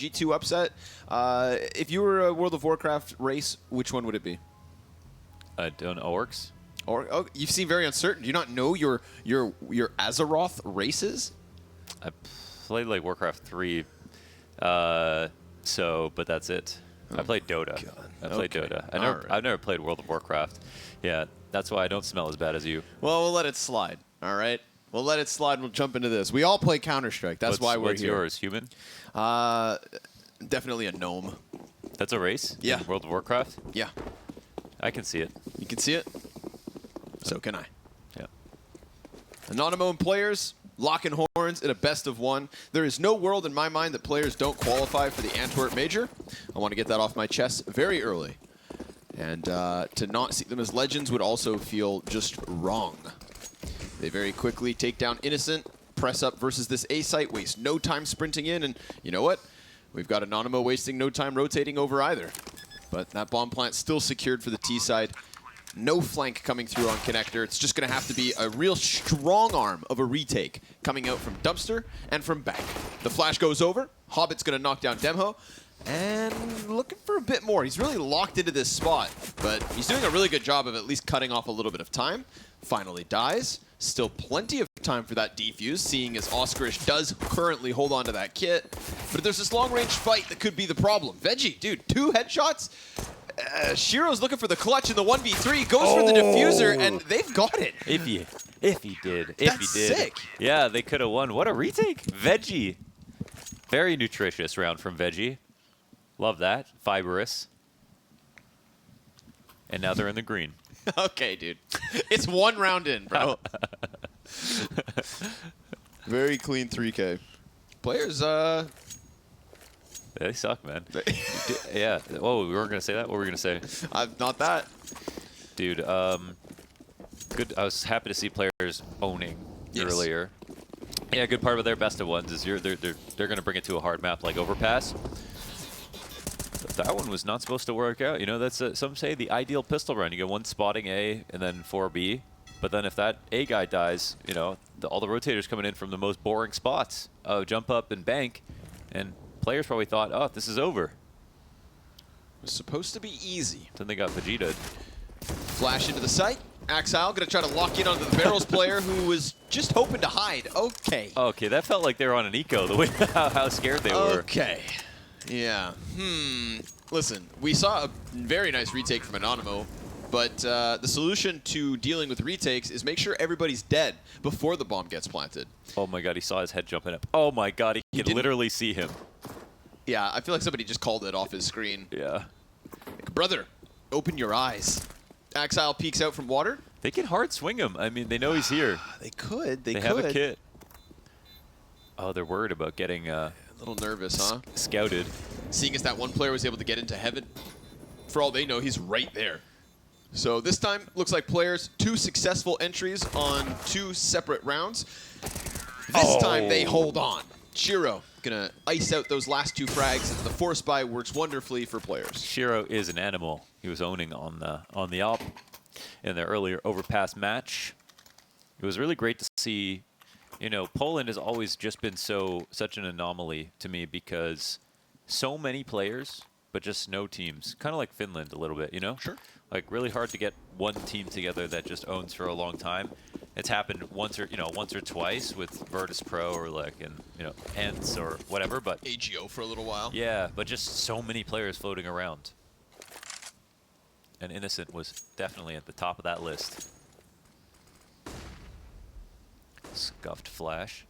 G2 upset. If you were a World of Warcraft race, which one would it be? I don't know. Orcs? Or oh, you seem very uncertain. Do you not know your Azeroth races? I played like Warcraft 3, but that's it. I played Dota. God. I played Dota. I've never played World of Warcraft. Yeah, that's why I don't smell as bad as you. Well, we'll let it slide. All right. We'll let it slide and we'll jump into this. We all play Counter-Strike. That's why we're here. What's yours? Human? Definitely a gnome. That's a race? Yeah. In World of Warcraft? Yeah. I can see it. You can see it? So can I. Yeah. Anonymo and players, locking horns in a best of one. There is no world in my mind that players don't qualify for the Antwerp Major. I want to get that off my chest very early. And to not see them as legends would also feel just wrong. They very quickly take down Innocent, press up versus this A site, waste no time sprinting in, and you know what? We've got Anonymo wasting no time rotating over either. But that bomb plant still secured for the T side. No flank coming through on Connector. It's just going to have to be a real strong arm of a retake coming out from Dumpster and from back. The flash goes over. HObbit's going to knock down Demho. And looking for a bit more. He's really locked into this spot, but he's doing a really good job of at least cutting off a little bit of time. Finally dies. Still plenty of time for that defuse, seeing as oskarish does currently hold on to that kit. But there's this long-range fight that could be the problem. Vegi, dude, 2 headshots. Shiro's looking for the clutch in the 1v3, goes for the diffuser, and they've got it. If he did. That's sick. Yeah, they could have won. What a retake. Vegi. Very nutritious round from Vegi. Love that. Fibrous. And now they're in the green. Okay, dude. It's 1 round in, bro. Very clean 3K. Players, They suck, man. Yeah. Oh, we weren't going to say that? What were we going to say? not that. Dude, good. I was happy to see players owning earlier. Yeah, good part of their best of ones is they're going to bring it to a hard map like Overpass. But that one was not supposed to work out. You know, that's some say the ideal pistol run. You get 1 spotting A and then 4B. But then if that A guy dies, you know, all the rotators coming in from the most boring spots. Jump up and bank. And players probably thought, oh, this is over. It was supposed to be easy. Then they got Vegeta. Flash into the site. Axile going to try to lock in onto the barrels player who was just hoping to hide. Okay. Okay, that felt like they were on an eco, the way how scared they were. Okay. Yeah. Listen, we saw a very nice retake from Anonymo, but the solution to dealing with retakes is make sure everybody's dead before the bomb gets planted. Oh my god, he saw his head jumping up. Oh my god, he could literally see him. Yeah, I feel like somebody just called it off his screen. Yeah. Brother, open your eyes. Axile peeks out from water. They can hard swing him. I mean, they know he's here. They could. They have a kit. Oh, they're worried about getting a little nervous, huh? Scouted. Seeing as that one player was able to get into heaven, for all they know, he's right there. So this time, looks like players, 2 successful entries on 2 separate rounds. This time, they hold on. Shiro gonna ice out those last 2 frags. The force buy works wonderfully for players. Shiro is an animal. He was owning on the op in the earlier Overpass match. It was really great to see. You know, Poland has always just been such an anomaly to me because so many players, but just no teams. Kind of like Finland a little bit, you know? Sure. Like really hard to get one team together that just owns for a long time. It's happened once or twice with Virtus Pro or Ents or whatever, but AGO for a little while. Yeah, but just so many players floating around. And Innocent was definitely at the top of that list. Scuffed flash.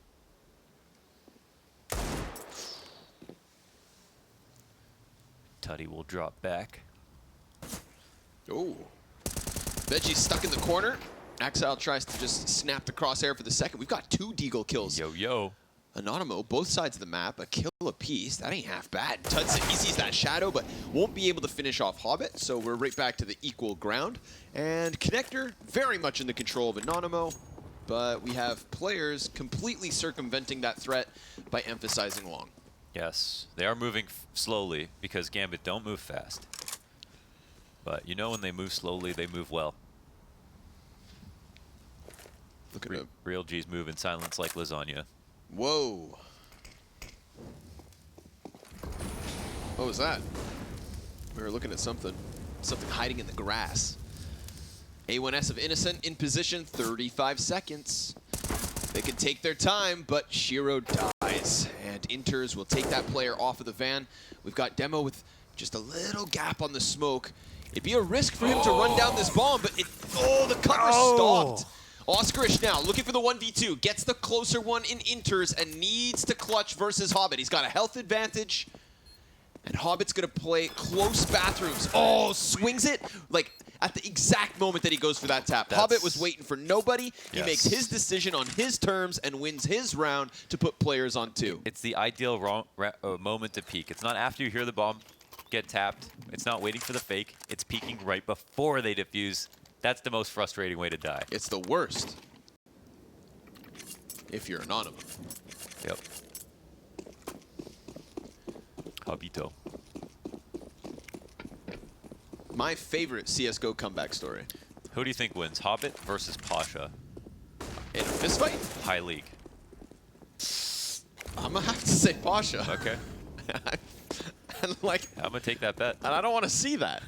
Tutty will drop back. Oh. Vegi's stuck in the corner. Axile tries to just snap the crosshair for the second. We've got 2 deagle kills. Yo. Anonymo, both sides of the map, a kill apiece. That ain't half bad. tudsoN, he sees that shadow, but won't be able to finish off HObbit, so we're right back to the equal ground. And Connector, very much in the control of Anonymo, but we have players completely circumventing that threat by emphasizing long. Yes, they are moving slowly because Gambit don't move fast. But you know when they move slowly, they move well. Look at Real G's move in silence like lasagna. Whoa. What was that? We were looking at something. Something hiding in the grass. A1S of Innocent in position, 35 seconds. They can take their time, but Shiro dies. And Inters will take that player off of the van. We've got Demo with just a little gap on the smoke. It'd be a risk for him to run down this bomb, but the cover stopped. Oskarish now looking for the 1v2, gets the closer one in Inters and needs to clutch versus HObbit. He's got a health advantage, and HObbit's gonna play close bathrooms. Oh, swings it like at the exact moment that he goes for that tap. HObbit was waiting for nobody. He makes his decision on his terms and wins his round to put players on 2. It's the ideal moment to peek. It's not after you hear the bomb get tapped. It's not waiting for the fake. It's peeking right before they defuse. That's the most frustrating way to die. It's the worst if you're Anonymo. Yep. HObbito. My favorite CSGO comeback story. Who do you think wins, HObbit versus Pasha? In a fistfight? High League. I'm gonna have to say Pasha. Okay. And like, I'm gonna take that bet. and I don't want to see that.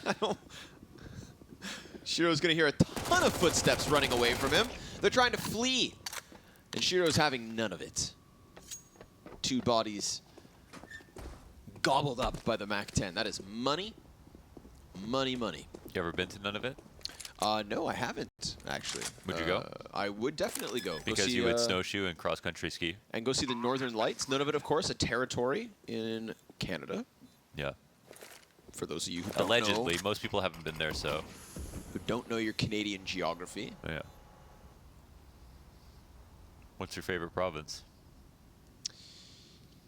I don't. Shiro's gonna hear a ton of footsteps running away from him. They're trying to flee, and Shiro's having none of it. 2 bodies gobbled up by the MAC-10. That is money. Money, money. You ever been to none of it? No, I haven't, actually. Would you go? I would definitely go. Because you would snowshoe and cross-country ski. And go see the Northern Lights. None of it, of course, a territory in Canada. Yeah. For those of you who don't Allegedly, know, most people haven't been there, so. who don't know your Canadian geography. Yeah. What's your favorite province?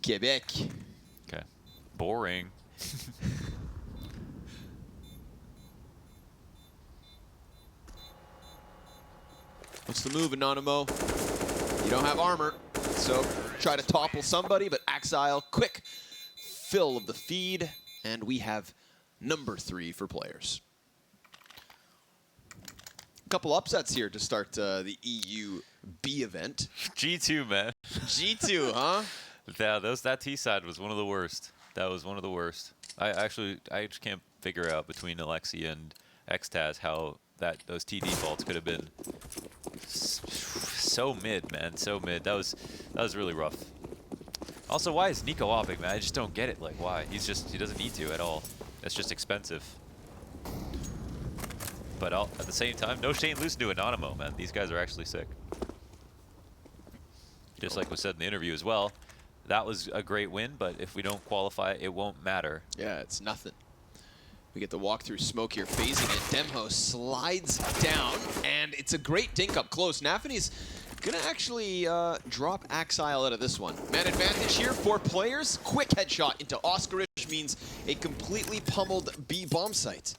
Quebec. Okay. Boring. What's the move, Anonymo? You don't have armor, so try to topple somebody, but Axile, quick fill of the feed, and we have number 3 for players. A couple upsets here to start the EU B event. G2, man. G2, huh? Yeah, that T side was one of the worst. That was one of the worst. I just can't figure out between Alexi and Xtaz how those TD vaults could have been so mid, man, so mid. That was really rough. Also, why is Nico opping, man? I just don't get it. Like, why? He doesn't need to at all. It's just expensive. But at the same time, no Shane Loose to Anonymo, man. These guys are actually sick. Just like was said in the interview as well, that was a great win, but if we don't qualify, it won't matter. Yeah, it's nothing. We get the walk-through smoke here, phasing it. Demho slides down, and it's a great dink up close. nafany's gonna actually drop Axile out of this one. Man advantage here, 4 players. Quick headshot into Oskarish means a completely pummeled B bomb site.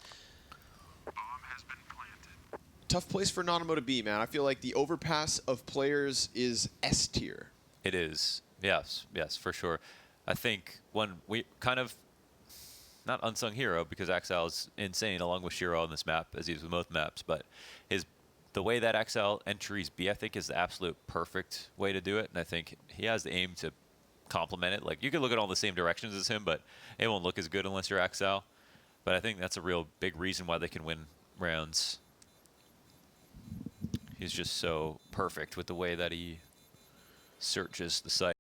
Tough place for Anonymo to be, man. I feel like the overpass of players is S tier. It is. Yes, yes, for sure. I think when we kind of, not unsung hero because Axile is insane along with Shiro on this map as he is with both maps, but the way that Axile entries B, I think, is the absolute perfect way to do it, and I think he has the aim to complement it. Like, you could look at all the same directions as him, but it won't look as good unless you're Axile. But I think that's a real big reason why they can win rounds. He's just so perfect with the way that he searches the site.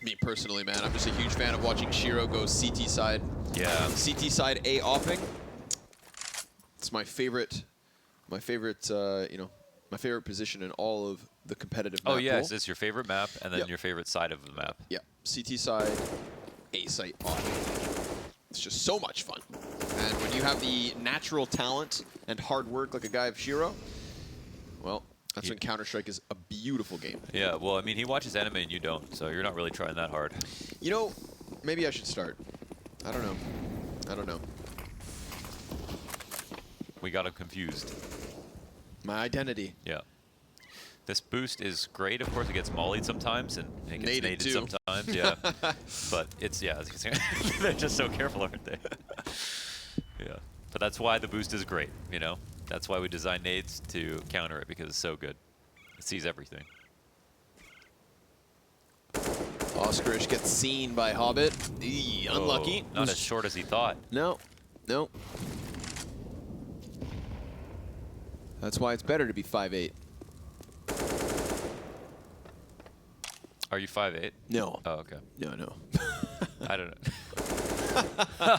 Me personally, man, I'm just a huge fan of watching Shiro go CT side. Yeah. CT side A opping. It's my favorite, my favorite position in all of the competitive map Oh, yeah, pool. it's your favorite map and then your favorite side of the map. Yeah, CT side, A site opping. It's just so much fun. And when you have the natural talent and hard work like a guy of Shiro, well, that's when Counter-Strike is a beautiful game. Yeah, well, I mean, he watches anime and you don't, so you're not really trying that hard. You know, maybe I should start. I don't know. I don't know. We got him confused. My identity. Yeah. This boost is great. Of course, it gets mollied sometimes, and it gets Naded too. sometimes. Yeah. But it's, yeah, as you can see, they're just so careful, aren't they? Yeah. But that's why the boost is great, you know? That's why we design nades to counter it, because it's so good. It sees everything. Oskarish gets seen by HObbit. Eee, unlucky. Oh, not as short as he thought. No, no. That's why it's better to be 5'8". Are you 5'8"? No. Oh, okay. No, no. I don't know.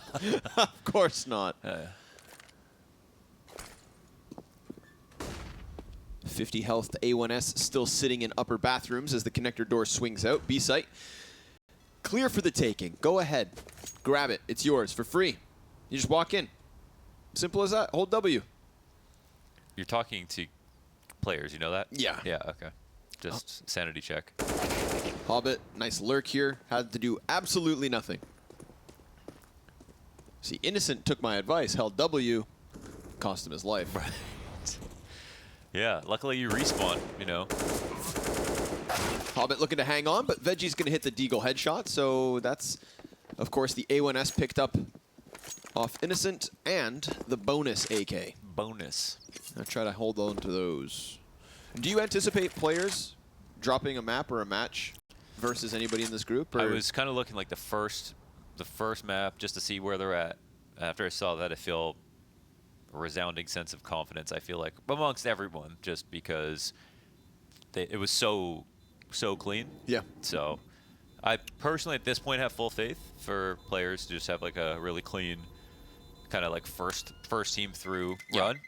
Of course not. 50 health to A1S, still sitting in upper bathrooms as the connector door swings out. B site. Clear for the taking. Go ahead. Grab it. It's yours for free. You just walk in. Simple as that. Hold W. You're talking to players, you know that? Yeah. Yeah, okay. Just sanity check. HObbit, nice lurk here. Had to do absolutely nothing. See, Innocent took my advice, held W, cost him his life. Right. Yeah, luckily you respawn, you know. HObbit looking to hang on, but Vegi's going to hit the Deagle headshot, so that's, of course, the A1S picked up off Innocent and the bonus AK. Bonus. I'll try to hold on to those. Do you anticipate players dropping a map or a match versus anybody in this group? Or? I was kind of looking like the first map just to see where they're at. After I saw that, I feel a resounding sense of confidence. I feel like amongst everyone, just because it was so clean. Yeah. So I personally at this point have full faith for players to just have like a really clean kind of like first team through run.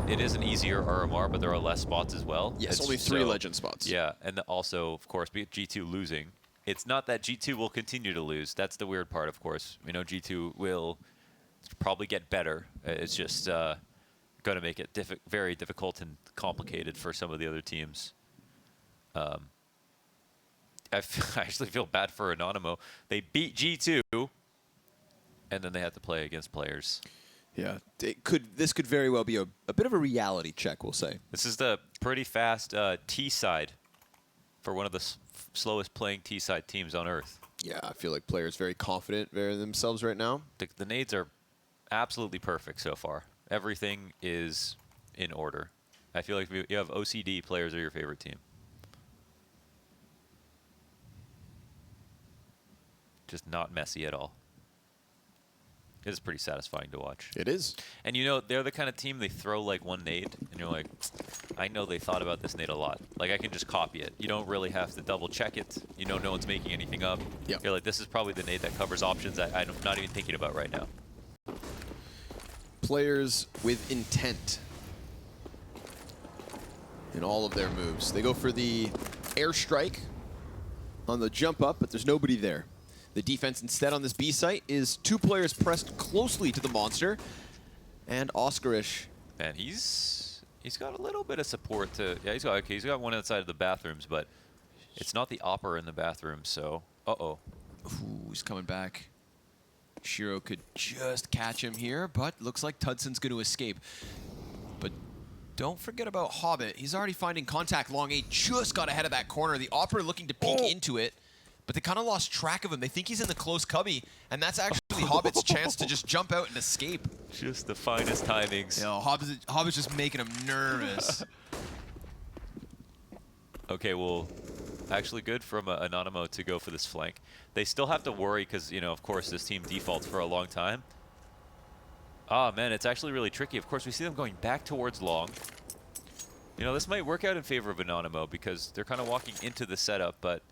It is an easier RMR, but there are less spots as well. Yes, It's only 3 legend spots. Yeah, and also, of course, G2 losing. It's not that G2 will continue to lose. That's the weird part, of course. We know G2 will probably get better. It's just going to make it very difficult and complicated for some of the other teams. I actually feel bad for Anonymo. They beat G2, and then they had to play against players. Yeah, this could very well be a bit of a reality check, we'll say. This is the pretty fast T side for one of the slowest playing T side teams on Earth. Yeah, I feel like players very confident in themselves right now. The nades are absolutely perfect so far. Everything is in order. I feel like if you have OCD, players are your favorite team. Just not messy at all. It is pretty satisfying to watch. It is. And you know, they're the kind of team they throw like one nade, and you're like, I know they thought about this nade a lot. Like, I can just copy it. You don't really have to double check it. You know, no one's making anything up. Yep. You're like, this is probably the nade that covers options that I'm not even thinking about right now. Players with intent in all of their moves. They go for the airstrike on the jump up, but there's nobody there. The defense instead on this B site is 2 players pressed closely to the monster, and oskarish. And he's got a little bit of support to. Yeah, he's got one outside of the bathrooms, but it's not the opera in the bathroom. So, Ooh, he's coming back. Shiro could just catch him here, but looks like tudsoN's going to escape. But don't forget about HObbit. He's already finding contact long A. Just got ahead of that corner. The opera looking to peek into it. But they kind of lost track of him. They think he's in the close cubby, and that's actually HObbit's chance to just jump out and escape. Just the finest timings. You know, HObbit's just making him nervous. Okay, well, actually good from Anonymo to go for this flank. They still have to worry because, you know, of course, this team defaults for a long time. Ah, man, it's actually really tricky. Of course, we see them going back towards long. You know, this might work out in favor of Anonymo because they're kind of walking into the setup, but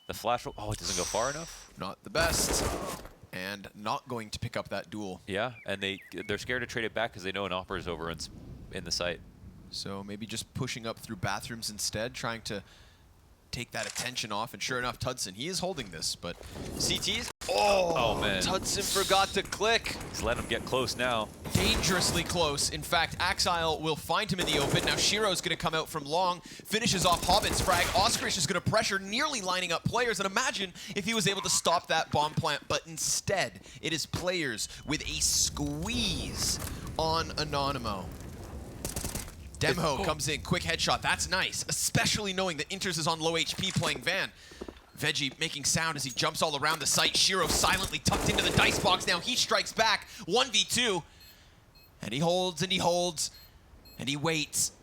the flash, oh, it doesn't go far enough. Not the best, and not going to pick up that duel. Yeah, and they're scared to trade it back because they know an opera is over in the site. So maybe just pushing up through bathrooms instead, trying to take that attention off. And sure enough, tudsoN, he is holding this, but CTs. Oh man, tudsoN forgot to click. He's letting him get close now. Dangerously close. In fact, Axile will find him in the open. Now Shiro's going to come out from long, finishes off HObbit's frag. oskarish is going to pressure, nearly lining up players. And imagine if he was able to stop that bomb plant, but instead, it is players with a squeeze on Anonymo. Demho comes in, quick headshot. That's nice, especially knowing that Inters is on low HP playing Van. Vegi making sound as he jumps all around the site. Shiro silently tucked into the dice box. Now he strikes back, 1v2. And he holds, and he holds, and he waits.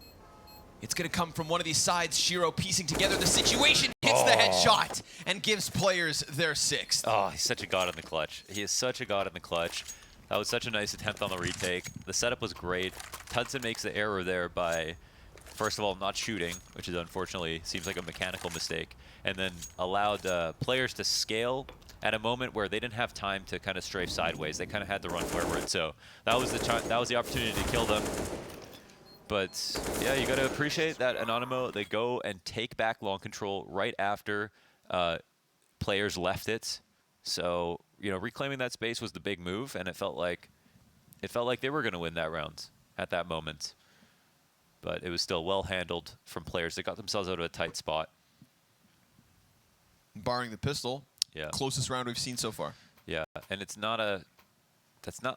It's gonna come from one of these sides. Shiro piecing together the situation. Hits gets the headshot and gives players their 6th. Oh, he's such a god in the clutch. He is such a god in the clutch. That was such a nice attempt on the retake. The setup was great. tudsoN makes the error there by, first of all, not shooting, which is unfortunately seems like a mechanical mistake, and then allowed players to scale at a moment where they didn't have time to kind of strafe sideways. They kind of had to run forward. So that was the opportunity to kill them. But yeah, you got to appreciate that Anonymo, they go and take back long control right after players left it. So, you know, reclaiming that space was the big move, and it felt like they were going to win that round at that moment. But it was still well handled from players. They got themselves out of a tight spot. Barring the pistol, yeah, closest round we've seen so far. Yeah, and that's not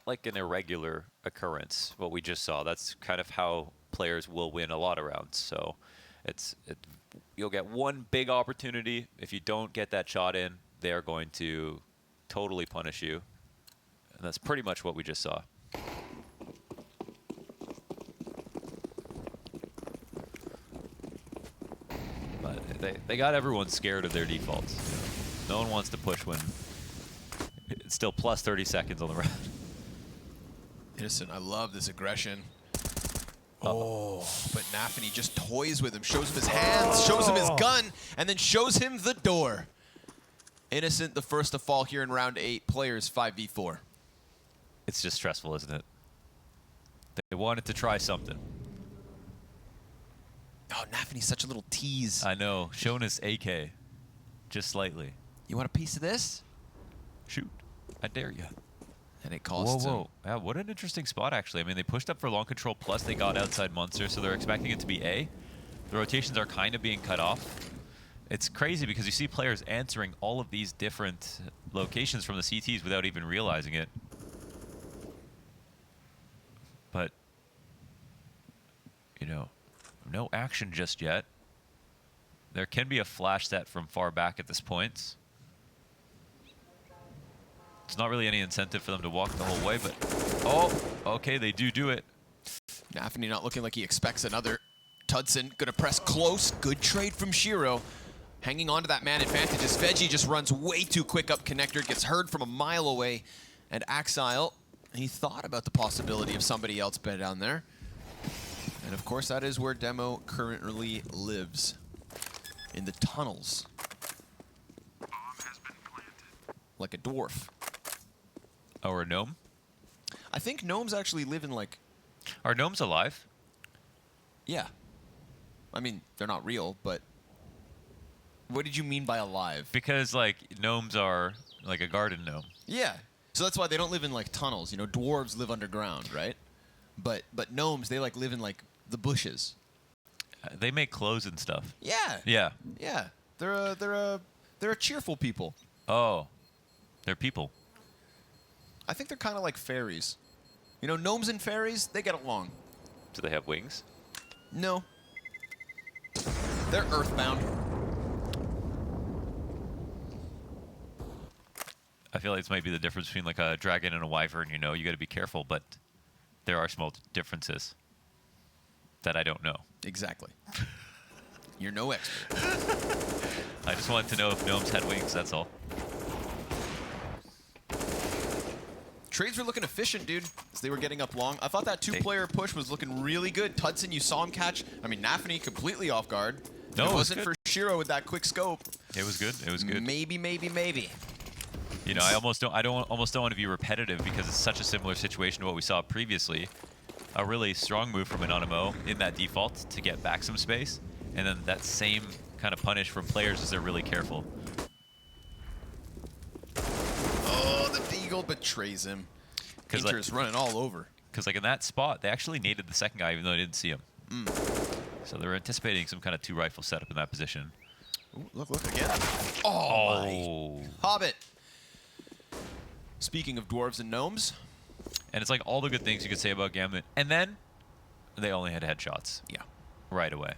like an irregular occurrence, what we just saw. That's kind of how players will win a lot of rounds. So you'll get one big opportunity. If you don't get that shot in, they are going to totally punish you. And that's pretty much what we just saw. But they got everyone scared of their defaults. No one wants to push when it's still plus 30 seconds on the round. Innocent, I love this aggression. Oh, but nafany just toys with him, shows him his hands, shows him his gun, and then shows him the door. Innocent, the first to fall here in round 8. Players 5v4. It's just stressful, isn't it? They wanted to try something. Oh, nafany's such a little tease. I know, showing his AK, just slightly. You want a piece of this? Shoot, I dare you. And it costs him. Yeah, what an interesting spot, actually. I mean, they pushed up for long control, plus they got outside Monster, so they're expecting it to be A. The rotations are kind of being cut off. It's crazy because you see players answering all of these different locations from the CTs without even realizing it. But, you know, no action just yet. There can be a flash set from far back at this point. It's not really any incentive for them to walk the whole way, but... Oh, okay, they do it. nafany not looking like he expects another. tudsoN gonna press close. Good trade from Shiro. Hanging on to that man advantage as Vegi just runs way too quick up connector. Gets heard from a mile away. And Axile, he thought about the possibility of somebody else being down there. And of course, that is where Demo currently lives. In the tunnels. Bomb has been planted. Like a dwarf. Or a gnome? I think gnomes actually live in like... Are gnomes alive? Yeah. I mean, they're not real, but... What did you mean by alive? Because, like, gnomes are like a garden gnome. Yeah. So that's why they don't live in like tunnels. You know, dwarves live underground, right? But gnomes, they like live in like the bushes. They make clothes and stuff. Yeah. Yeah. Yeah. They're a cheerful people. Oh. They're people. I think they're kind of like fairies. You know, gnomes and fairies, they get along. Do they have wings? No. They're earthbound. I feel like this might be the difference between like a dragon and a wyvern. You know, you got to be careful, but there are small differences that I don't know. Exactly. You're no expert. I just wanted to know if gnomes had wings, that's all. Trades were looking efficient, dude, as they were getting up long. I thought that two-player push was looking really good. tudsoN, you saw him catch. I mean, nafany completely off guard. No, if it wasn't for Shiro with that quick scope. It was good. It was good. Maybe. You know, I almost don't want to be repetitive because it's such a similar situation to what we saw previously. A really strong move from Anonymo in that default to get back some space, and then that same kind of punish from players as they're really careful. Oh, the Deagle betrays him. Inter's running all over. Because like in that spot, they actually naded the second guy even though they didn't see him. So they were anticipating some kind of two-rifle setup in that position. Ooh, look again. Oh, my. HObbit. Speaking of dwarves and gnomes. And it's like all the good things you could say about Gambit. And then they only had headshots. Yeah. Right away.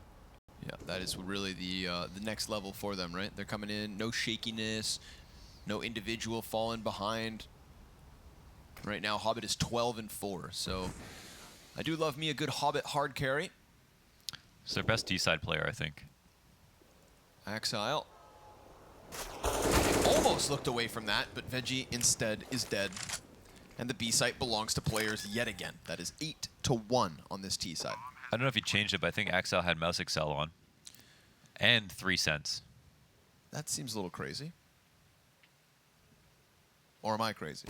Yeah, that is really the next level for them, right? They're coming in, no shakiness, no individual falling behind. Right now, HObbit is 12-4, so I do love me a good HObbit hard carry. It's their best D-side player, I think. Axile Almost looked away from that, but Vegi instead is dead. And the B site belongs to players yet again. That is 8-1 on this T side. I don't know if he changed it, but I think Axel had mouse excel on. And 3 cents. That seems a little crazy. Or am I crazy?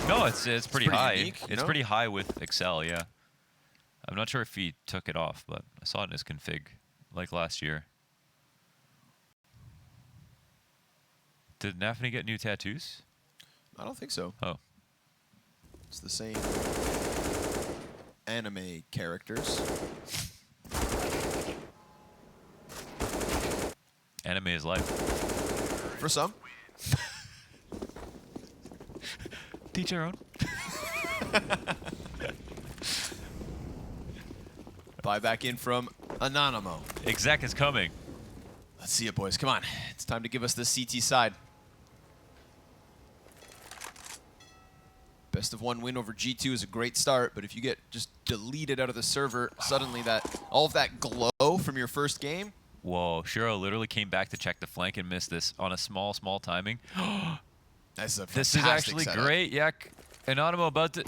No, it's pretty high. unique, It's pretty high with Excel, yeah. I'm not sure if he took it off, but I saw it in his config, like last year. Did nafany get new tattoos? I don't think so. Oh. It's the same anime characters. Anime is life. For some. Teach your own. Buy back in from Anonymo. Exec is coming. Let's see it, boys. Come on. It's time to give us the CT side. Best of 1 win over G2 is a great start, but if you get just deleted out of the server, suddenly all of that glow from your first game. Whoa, Shiro literally came back to check the flank and missed this on a small timing. That's a This is fantastic actually setup. great. Yeah, Anonymo about to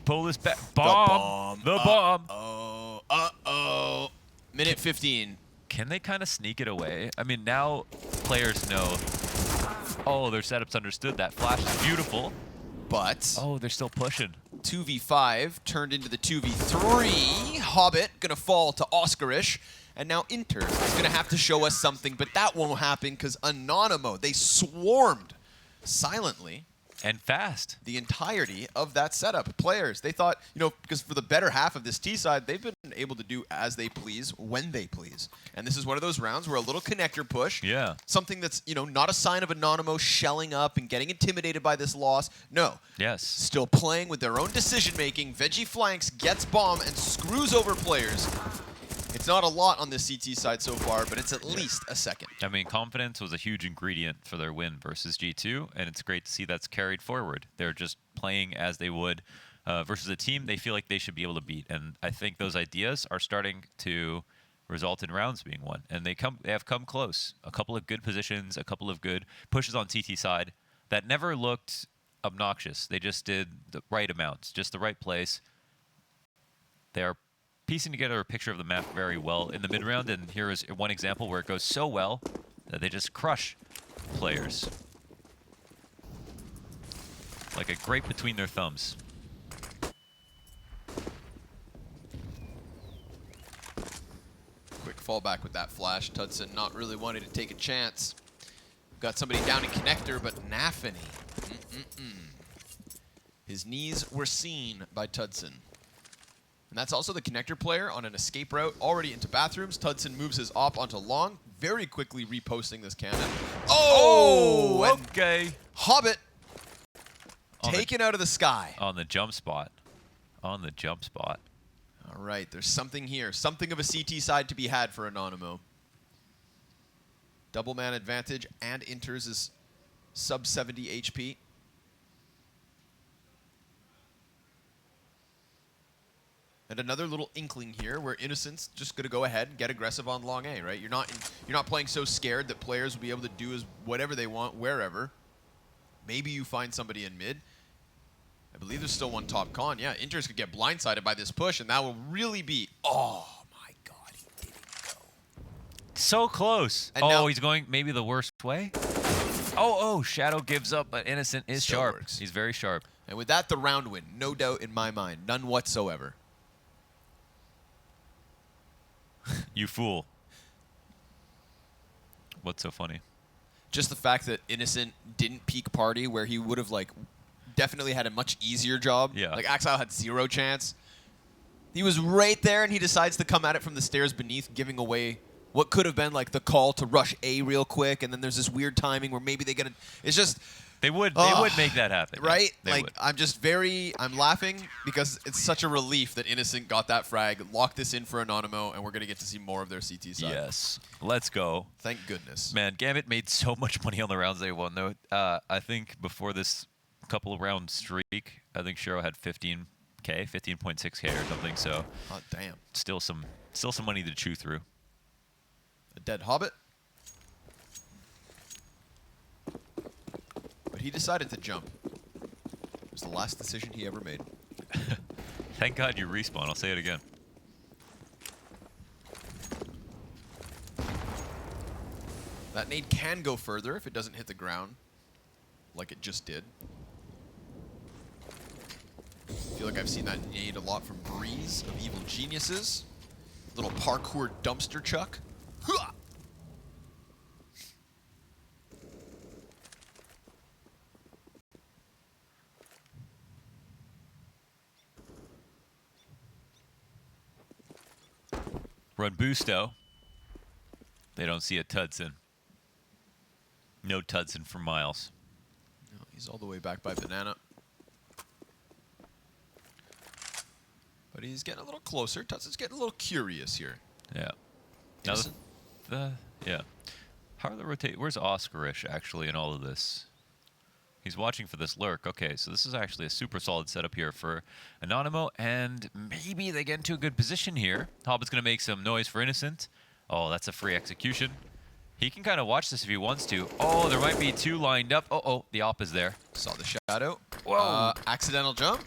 pull this back. The Bomb. The bomb. Uh-oh. Uh-oh. Minute 15. Can they kind of sneak it away? I mean, now players know. Oh, their setup's understood. That flash is beautiful. But Oh, they're still pushing. 2v5 turned into the 2v3. HObbit gonna fall to oskarish. And now Inter is gonna have to show us something, but that won't happen because Anonymo, they swarmed silently And fast. the entirety of that setup. Players, they thought, because for the better half of this T side, they've been able to do as they please, when they please. And this is one of those rounds where a little connector push, Yeah. something that's, not a sign of Anonymo shelling up and getting intimidated by this loss. No. Yes. Still playing with their own decision-making. Vegi flanks, gets bomb, and screws over players. It's not a lot on this CT side so far, but it's at least a second. I mean, confidence was a huge ingredient for their win versus G2, and it's great to see that's carried forward. They're just playing as they would versus a team they feel like they should be able to beat. And I think those ideas are starting to result in rounds being won. And they have come close. A couple of good positions, a couple of good pushes on TT side that never looked obnoxious. They just did the right amounts, just the right place. They are piecing together a picture of the map very well in the mid-round, and here is one example where it goes so well that they just crush players. Like a grape between their thumbs. Quick fallback with that flash. tudsoN not really wanting to take a chance. Got somebody down in connector, but nafany. His knees were seen by tudsoN. And that's also the connector player on an escape route already into bathrooms. tudsoN moves his op onto long, very quickly reposting this cannon. Oh, and okay. HObbit On the- taken out of the sky. On the jump spot. On the jump spot. All right, there's something here. Something of a CT side to be had for Anonymo. Double man advantage and Inter's is sub 70 HP. And another little inkling here where Innocent's just going to go ahead and get aggressive on long A, right? You're not playing so scared that players will be able to do whatever they want wherever. Maybe you find somebody in mid. I believe there's still one top con. Yeah, Inters could get blindsided by this push, and that will really be... Oh, my God, he didn't go. So close. And oh, now- he's going maybe the worst way. Oh, Shadow gives up, but Innocent is Still sharp. works. He's very sharp. And with that, the round win. No doubt in my mind. None whatsoever. You fool. What's so funny? Just the fact that Innocent didn't peak party where he would have, definitely had a much easier job. Yeah. Axel had 0 chance. He was right there, and he decides to come at it from the stairs beneath, giving away what could have been, the call to rush A real quick, and then there's this weird timing where maybe they get a... It's just... They would make that happen. Right? Yeah, they would. I'm laughing because it's such a relief that Innocent got that frag, locked this in for Anonymo, and we're going to get to see more of their CT side. Yes. Let's go. Thank goodness. Man, Gambit made so much money on the rounds they won, though. I think before this couple of round streak, I think Shiro had 15K, 15.6K or something, so Oh, damn. still some money to chew through. A dead HObbit. But he decided to jump. It was the last decision he ever made. Thank God you respawn. I'll say it again. That nade can go further if it doesn't hit the ground, like it just did. I feel like I've seen that nade a lot from Breeze of Evil Geniuses. Little parkour dumpster chuck. Hua! Run Boosto. They don't see a tudsoN. No tudsoN for miles. No, he's all the way back by Banana. But he's getting a little closer. tudson's getting a little curious here. Yeah. Now yeah. How are the rotate? Where's Oskarish actually in all of this? He's watching for this lurk. Okay, so this is actually a super solid setup here for Anonymo, and maybe they get into a good position here. HObbit's going to make some noise for Innocent. Oh, that's a free execution. He can kind of watch this if he wants to. Oh, there might be two lined up. Oh, the op is there. Saw the shadow. Whoa. Accidental jump.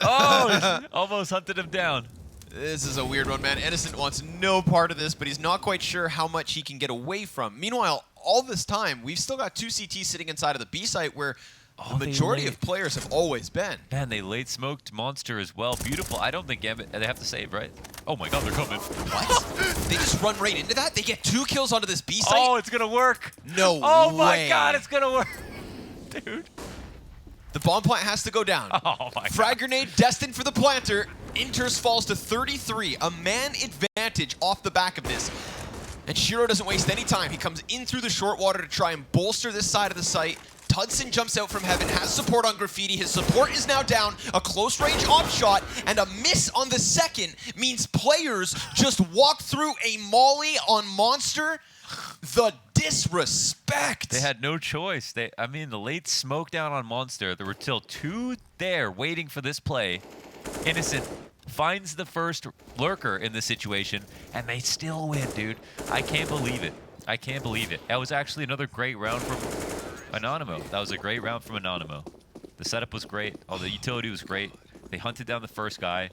Oh, almost hunted him down. This is a weird one, man. Innocent wants no part of this, but he's not quite sure how much he can get away from. Meanwhile, all this time, we've still got two CTs sitting inside of the B site where the majority of players have always been. Man, they late smoked Monster as well. Beautiful. I don't think Gambit, they have to save, right? Oh my God, they're coming. What? They just run right into that? They get 2 kills onto this B site? Oh, it's going to work. No way. Oh my God, it's going to work. Dude. The bomb plant has to go down. Oh my God. Frag grenade destined for the planter. Inters falls to 33. A man advantage off the back of this. And Shiro doesn't waste any time. He comes in through the short water to try and bolster this side of the site. tudsoN jumps out from heaven, has support on Graffiti. His support is now down. A close range op shot and a miss on the second means players just walk through a molly on Monster. The disrespect. They had no choice. I mean, the late smoke down on Monster. There were still 2 there waiting for this play. Innocent finds the first lurker in this situation, and they still win, dude. I can't believe it. I can't believe it. That was actually another great round from Anonymo. That was a great round from Anonymo. The setup was great. Oh, the utility was great. They hunted down the first guy.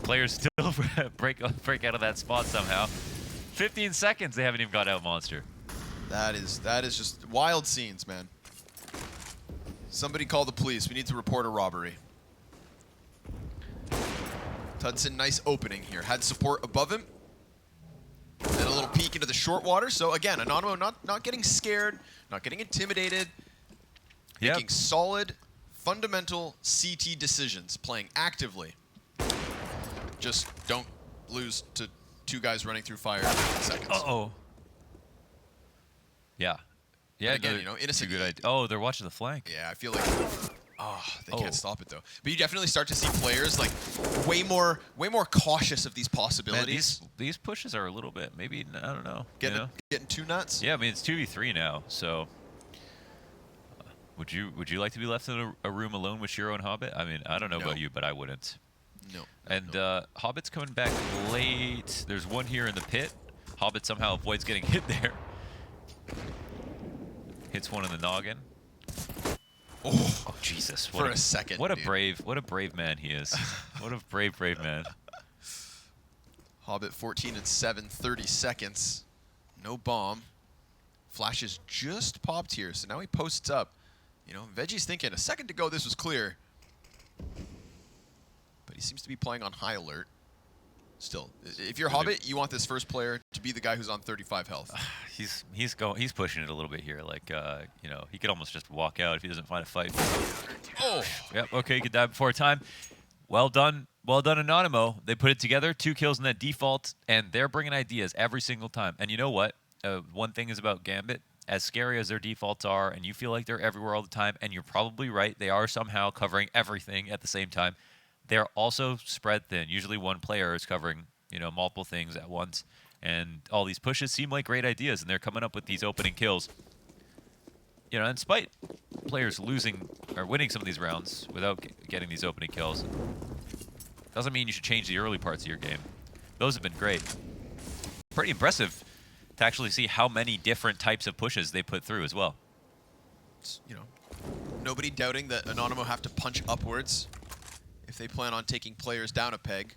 Players still break out of that spot somehow. 15 seconds, they haven't even got out Monster. That is just wild scenes, man. Somebody call the police. We need to report a robbery. tudsoN, nice opening here. Had support above him. Then a little peek into the short water. So again, Anonymo not getting scared, not getting intimidated. Making solid, fundamental CT decisions, playing actively. Just don't lose to 2 guys running through fire in seconds. Uh-oh. Yeah. Yeah, and again, you know, Innocent. Good idea. Oh, they're watching the flank. Yeah, I feel like they can't stop it though. But you definitely start to see players like way more cautious of these possibilities. Man, these pushes are a little bit, maybe, I don't know. Getting too nuts. Yeah, I mean, it's 2v3 now, so would you like to be left in a room alone with Shiro and HObbit? I mean, I don't know about you, but I wouldn't. No. And HObbit's coming back late. There's one here in the pit. HObbit somehow avoids getting hit there. Hits one in the noggin. Oh Jesus! For a second. What a brave man he is. What a brave man. HObbit 14 and 7, 30 seconds. No bomb. Flash is just popped here, so now he posts up. You know, Vegi's thinking a second to go this was clear. But he seems to be playing on high alert. Still, if you're HObbit, you want this first player to be the guy who's on 35 health. He's pushing it a little bit here. Like you know, he could almost just walk out if he doesn't find a fight. Oh. Yep. Okay, could die before time. Well done, Anonymo. They put it together. 2 kills in that default, and they're bringing ideas every single time. And you know what? One thing is about Gambit. As scary as their defaults are, and you feel like they're everywhere all the time, and you're probably right. They are somehow covering everything at the same time. They're also spread thin. Usually one player is covering, you know, multiple things at once. And all these pushes seem like great ideas, and they're coming up with these opening kills. You know, in spite players losing or winning some of these rounds without getting these opening kills, doesn't mean you should change the early parts of your game. Those have been great. Pretty impressive to actually see how many different types of pushes they put through as well. It's, you know, nobody doubting that Anonymo have to punch upwards if they plan on taking players down a peg.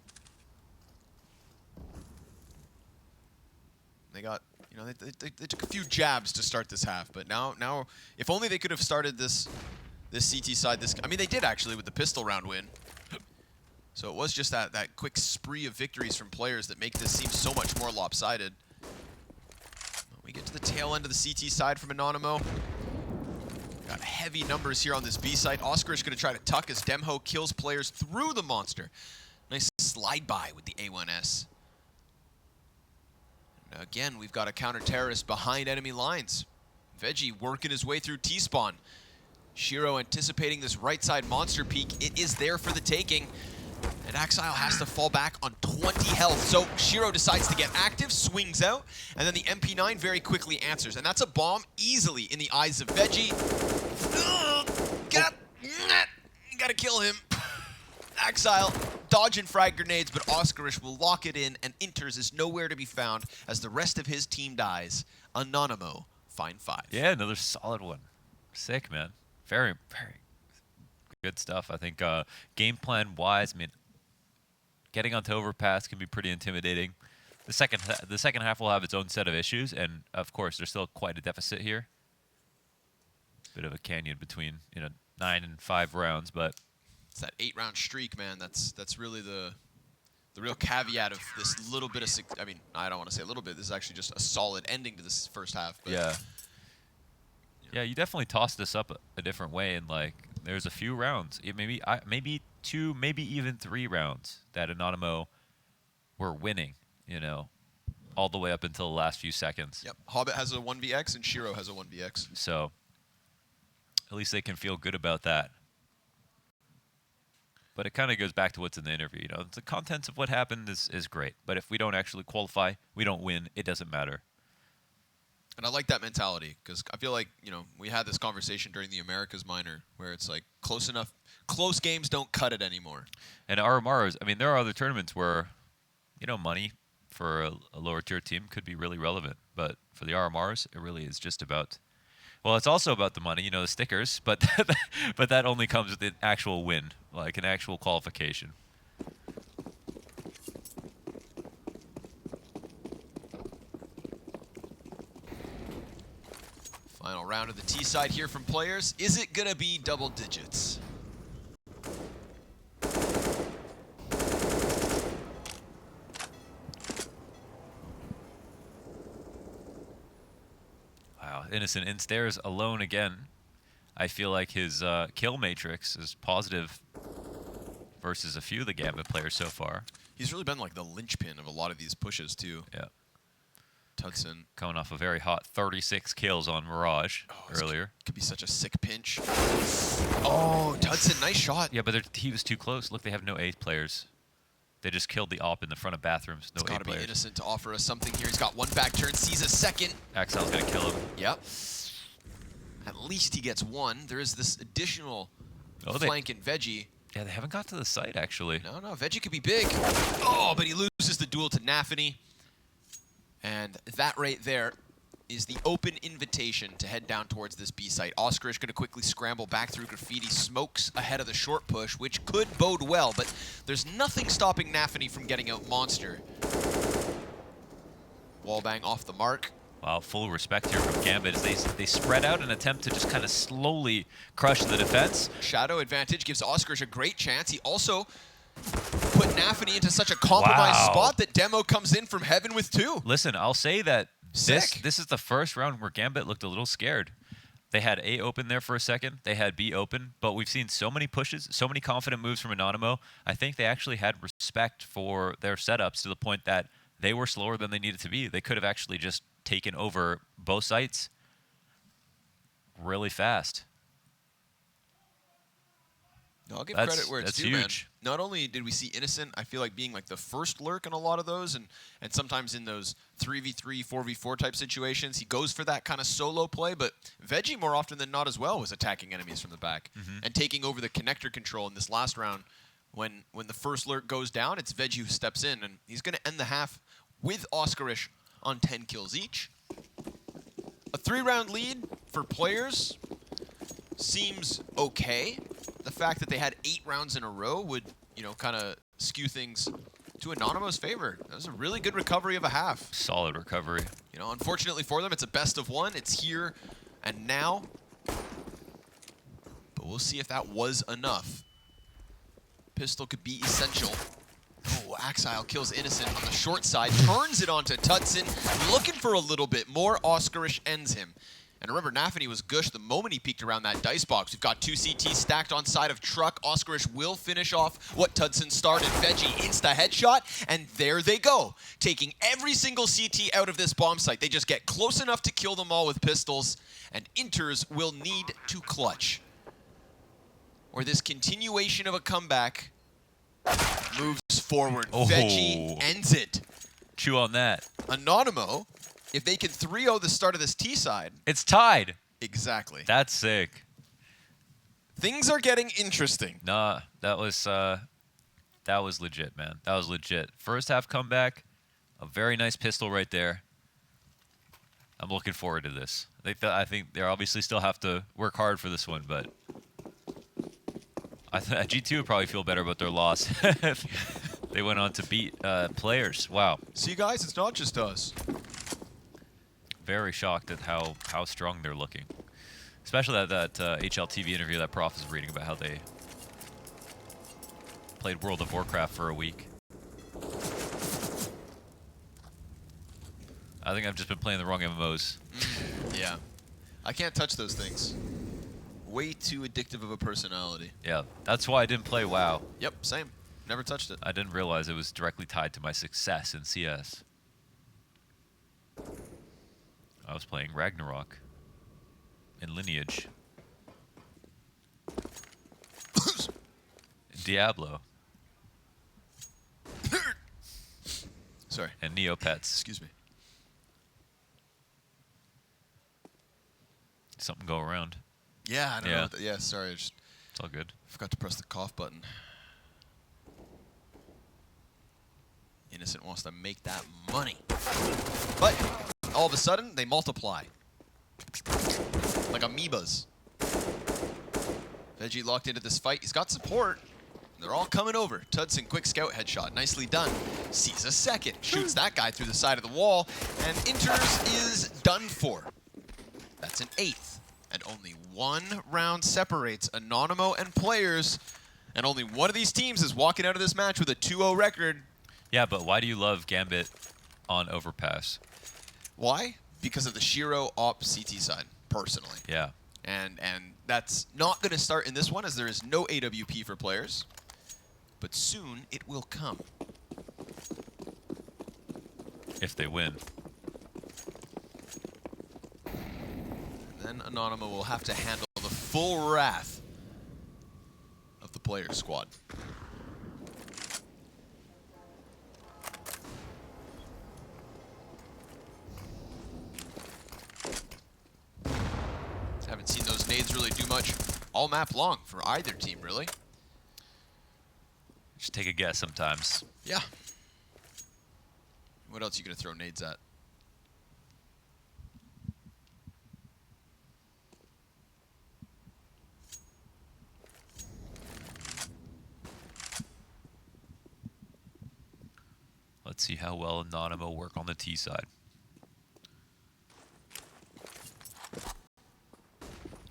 They got, you know, they took a few jabs to start this half, but now, if only they could have started this CT side. I mean, they did actually with the pistol round win. So it was just that quick spree of victories from players that make this seem so much more lopsided. We get to the tail end of the CT side from Anonymo. Got heavy numbers here on this B site. oskarish going to try to tuck as Demho kills players through the monster. Nice slide by with the A1S. And again, we've got a counter-terrorist behind enemy lines. Vegi working his way through T-spawn. Shiro anticipating this right side monster peak. It is there for the taking. And Axile has to fall back on 20 health. So Shiro decides to get active, swings out, and then the MP9 very quickly answers. And that's a bomb easily in the eyes of Vegi. You gotta kill him. Axile dodging frag grenades, but oskarish will lock it in, and Inters is nowhere to be found as the rest of his team dies. Anonymo, fine 5. Yeah, another solid one. Sick, man. Very, very good stuff. I think game plan wise, I mean, getting onto Overpass can be pretty intimidating. The second half will have its own set of issues, and of course, there's still quite a deficit here. Bit of a canyon between 9 and 5 rounds, but it's that 8-round streak, man. That's really the real caveat of this little bit of. I mean, I don't want to say a little bit. This is actually just a solid ending to this first half. But, yeah. Yeah, you definitely tossed this up a different way, and like there's a few rounds, maybe 2, maybe even 3 rounds that Anonymo were winning, all the way up until the last few seconds. Yep, HObbit has a 1vx and Shiro has a 1vx. So at least they can feel good about that. But it kind of goes back to what's in the interview. The contents of what happened is great, but if we don't actually qualify, we don't win. It doesn't matter. And I like that mentality because I feel like, we had this conversation during the Americas minor where it's like close games don't cut it anymore. And RMRs, I mean, there are other tournaments where, money for a lower tier team could be really relevant. But for the RMRs, it really is just about, well, it's also about the money, the stickers, but but that only comes with an actual win, like an actual qualification. Final round of the T side here from players. Is it gonna be double digits? Wow, Innocent in stairs alone again. I feel like his kill matrix is positive versus a few of the Gambit players so far. He's really been like the linchpin of a lot of these pushes too. Yeah. tudsoN coming off a very hot 36 kills on Mirage earlier. Could be such a sick pinch. Oh, tudsoN, nice shot. Yeah, but he was too close. Look, they have no 8 players. They just killed the op in the front of bathrooms. No 8 players. It's got to be Innocent to offer us something here. He's got one back turn, sees a second. Axile's going to kill him. Yep. At least he gets one. There is this additional flank in Vegi. Yeah, they haven't got to the site, actually. No, Vegi could be big. Oh, but he loses the duel to nafany. And that right there is the open invitation to head down towards this B site. oskarish going to quickly scramble back through graffiti, smokes ahead of the short push, which could bode well, but there's nothing stopping nafany from getting out monster. Wallbang off the mark. Wow, full respect here from Gambit as they spread out and attempt to just kind of slowly crush the defense. Shadow advantage gives oskarish a great chance. He also put nafany into such a compromised spot that Demo comes in from heaven with 2. Listen, I'll say that this is the first round where Gambit looked a little scared. They had A open there for a second. They had B open, but we've seen so many pushes, so many confident moves from Anonymo. I think they actually had respect for their setups to the point that they were slower than they needed to be. They could have actually just taken over both sites really fast. I'll give credit where it's due, man. Huge. Not only did we see Innocent, I feel like being like the first lurk in a lot of those, and sometimes in those 3v3, 4v4 type situations, he goes for that kind of solo play, but Vegi more often than not as well was attacking enemies from the back and taking over the connector control in this last round. When the first lurk goes down, it's Vegi who steps in, and he's going to end the half with oskarish on 10 kills each. A 3-round lead for players seems okay. The fact that they had 8 rounds in a row would, you know, kind of skew things to Anonymo's favor. That was a really good recovery of a half. Solid recovery. You know, unfortunately for them, it's a best of 1. It's here and now. But we'll see if that was enough. Pistol could be essential. Oh, Axile kills Innocent on the short side, turns it onto tudsoN, looking for a little bit more. Oskarish ends him. And remember, nafany was Gush the moment he peeked around that dice box. We've got 2 CTs stacked on side of truck. Oskarish will finish off what tudsoN started. Vegi insta headshot, and there they go. Taking every single CT out of this bomb site. They just get close enough to kill them all with pistols, and Inters will need to clutch. Or this continuation of a comeback moves forward. Oh. Vegi ends it. Chew on that. Anonymo, if they can 3-0 the start of this T side. It's tied. Exactly. That's sick. Things are getting interesting. Nah, that was legit, man. That was legit. First half comeback, a very nice pistol right there. I'm looking forward to this. I think they obviously still have to work hard for this one, but G2 would probably feel better about their loss. They went on to beat players. Wow. See, guys, it's not just us. Very shocked at how strong they're looking. Especially that HLTV interview that Prof is reading about how they played World of Warcraft for a week. I think I've just been playing the wrong MMOs. Yeah. I can't touch those things. Way too addictive of a personality. Yeah, that's why I didn't play WoW. Yep, same. Never touched it. I didn't realize it was directly tied to my success in CS. I was playing Ragnarok in Lineage. Diablo. Sorry. And Neopets. Excuse me. Something go around. Yeah, I don't Yeah. know. What yeah, sorry. I just It's all good. forgot to press the cough button. Innocent wants to make that money. But all of a sudden, they multiply. Like amoebas. Vegi locked into this fight. He's got support. They're all coming over. tudsoN, quick scout headshot. Nicely done. Sees a second. Shoots that guy through the side of the wall. And Inters is done for. That's an 8th. And only 1 round separates Anonymo and players. And only one of these teams is walking out of this match with a 2-0 record. Yeah, but why do you love Gambit on Overpass? Why? Because of the Shiro op CT side, personally. Yeah. And that's not going to start in this one, as there is no AWP for players. But soon it will come. If they win. Then Anonymo will have to handle the full wrath of the player squad. Haven't seen those nades really do much all map long for either team, really. Just take a guess sometimes. Yeah. What else are you going to throw nades at? Let's see how well Anonymo work on the T side.